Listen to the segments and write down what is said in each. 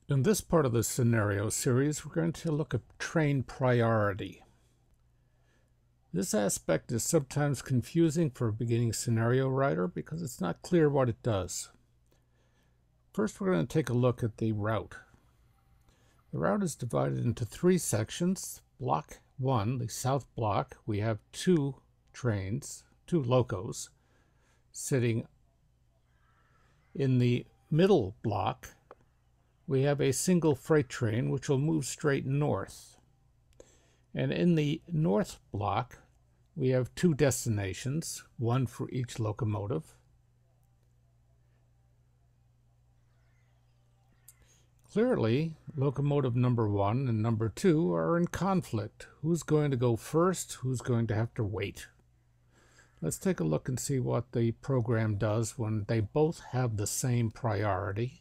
In this part of the scenario series, we're going to look at train priority. This aspect is sometimes confusing for a beginning scenario writer because it's not clear what it does. First, we're going to take a look at the route. The route is divided into three sections. Block 1, the south block, we have two trains, two locos, sitting in the middle block. We have a single freight train which will move straight north. And in the north block, we have two destinations, one for each locomotive. Clearly, locomotive number 1 and number 2 are in conflict. Who's going to go first? Who's going to have to wait? Let's take a look and see what the program does when they both have the same priority.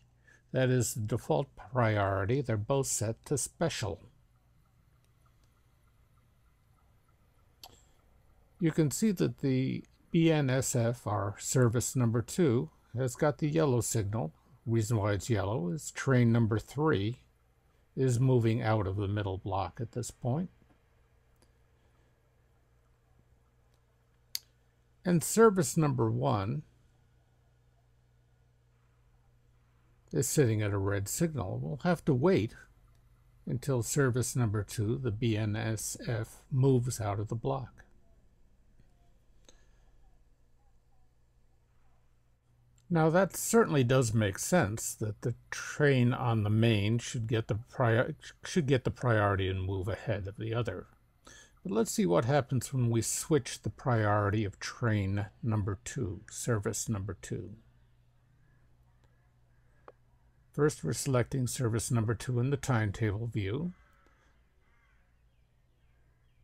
That is the default priority. They're both set to special. You can see that the BNSF, our service number 2, has got the yellow signal. Reason why it's yellow is train number 3 is moving out of the middle block at this point. And service number 1 is sitting at a red signal. We'll have to wait until service number 2, the BNSF, moves out of the block. Now that certainly does make sense that the train on the main should get the priority and move ahead of the other. But let's see what happens when we switch the priority of train number 2, service number 2. First, we're selecting service number 2 in the timetable view.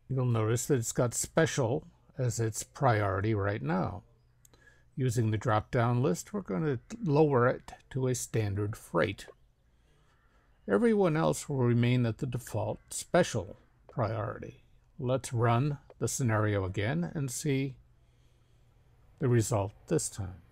You'll notice that it's got special as its priority right now. Using the drop-down list, we're going to lower it to a standard freight. Everyone else will remain at the default special priority. Let's run the scenario again and see the result this time.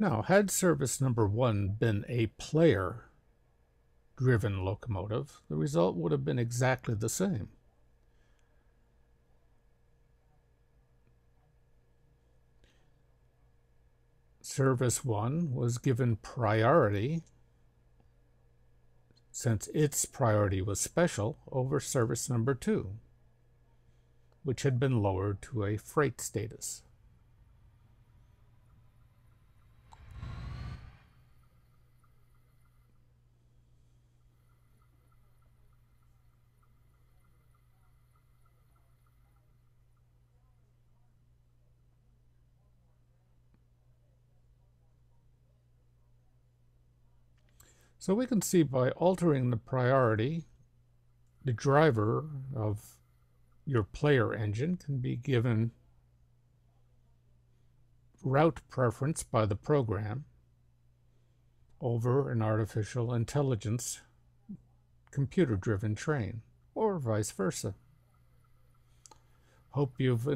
Now, had service number 1 been a player-driven locomotive, the result would have been exactly the same. Service 1 was given priority since its priority was special over service number 2, which had been lowered to a freight status. So we can see by altering the priority, the driver of your player engine can be given route preference by the program over an artificial intelligence computer-driven train, or vice versa. Hope you've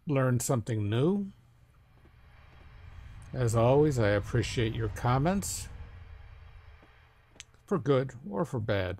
learned something new. As always, I appreciate your comments, for good or for bad.